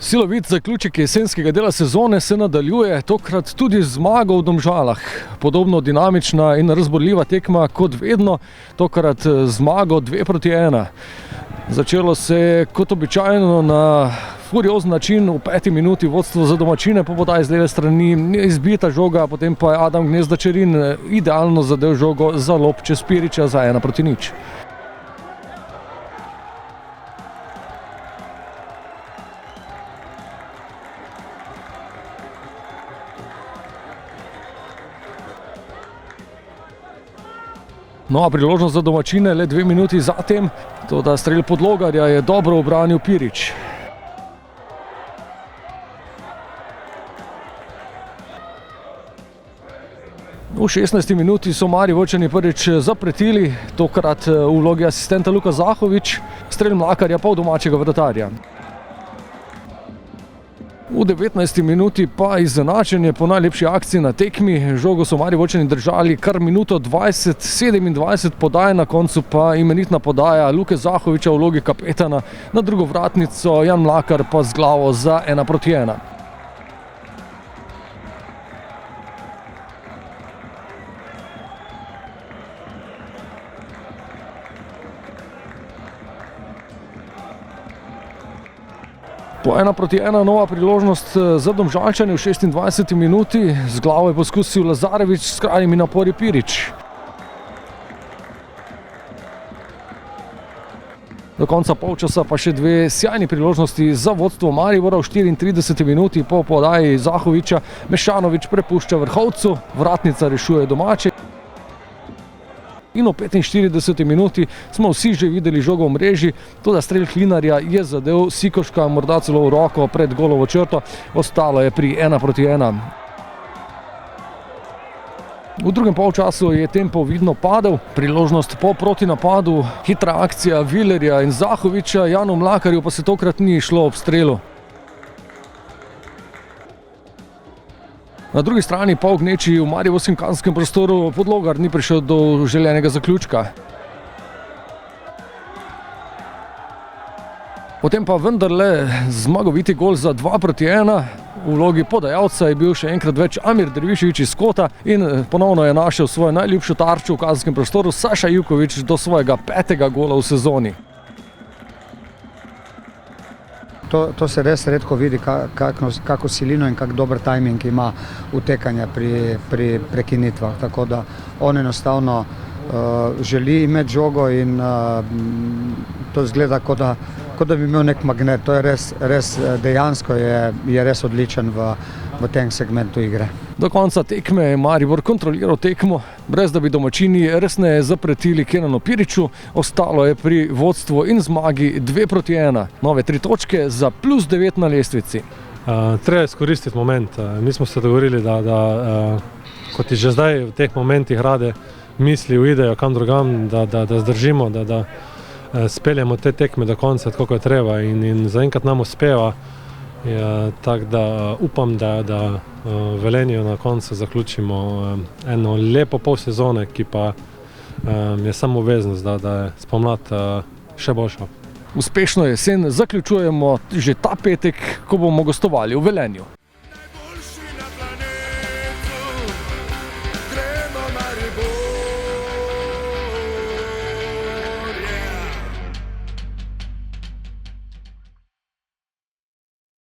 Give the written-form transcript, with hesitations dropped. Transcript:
Silovit zaključek jesenskega dela sezone se nadaljuje, tokrat tudi z zmago v Domžalah. Podobno dinamična in razborljiva tekma kot vedno, tokrat zmago 2-1. Začelo se je kot običajno na furiozen način, v 5. minuti vodstvo za domačine, po podaji z leve strani izbita žoga, potem pa je Adam Gnezdačerin idealno zadel žogo za lob čez Piriča za 1-0. Nova priložnost za domačine, le 2 minuti zatem, toda strel Podlogarja je dobro ubranil Pirič. V 16. minuti so Mariborčani prvič zapretili, tokrat v vlogi asistenta Luka Zahovič, strel Mlakarja pa v domačega vratarja. V 19. minuti pa izenačenje po najlepši akciji na tekmi. Žogo so Mariborčani držali kar minuto 20, 27 podaj, na koncu pa imenitna podaja Luke Zahoviča v vlogi kapetana na drugo vratnico, Jan Mlakar pa z glavo za 1-1. Po 1-1 nova priložnost za Domžalčane v 26. minuti. Z glavo je poskusil Lazarevič, s krajnimi napori Pirič. Do konca polčasa pa še 2 sjajni priložnosti za vodstvo Maribora. V 34. minuti po podaji Zahoviča Mešanović prepušča vrhovcu, vratnica rešuje domače. In v 45. minuti smo vsi že videli žogo v mreži, toda strel Klinarja je zadel Sikoška, morda celo v roko pred golovo črto, ostalo je pri 1-1. V drugem polčasu je tempo vidno padel, priložnost po protinapadu, hitra akcija Vilerja in Zahoviča, Janu Mlakarju pa se tokrat ni šlo ob strelu. Na drugi strani pa v gneči v mariborskem kazenskem prostoru Podlogar ni prišel do željenega zaključka. Potem pa vendarle zmagoviti gol za 2-1. V vlogi podajalca je bil še enkrat več Amir Dervišević iz kota in ponovno je našel svojo najljubšo tarčo v kazenskem prostoru Saša Ivković do svojega 5. gola v sezoni. To se res redko vidi, kako silino in kak dober tajming ima utekanja pri prekinitvah. Tako da on enostavno želi imeti žogo in to izgleda, kot da bi imel nek magnet. To je res dejansko je res odličen v tem segmentu igre. Do konca tekme je Maribor kontroliral tekmo, brez da bi domačini resneje zapretili Kenanu Piriču. Ostalo je pri vodstvu in zmagi 2-1. Nove 3 točke za +9 na lestvici. Treba izkoristiti moment. Mi smo se dogovorili, da kot že zdaj v teh momentih rade misli uidejo kam drugam, da zdržimo, da speljemo te tekme do konca, tako kot je treba, in zaenkrat nam uspeva. Tako da upam, da Velenju na koncu zaključimo eno lepo pol sezone, ki pa je samo obveznost, da je spomlad še boljša. Uspešno jesen zaključujemo že ta petek, ko bomo gostovali v Velenju.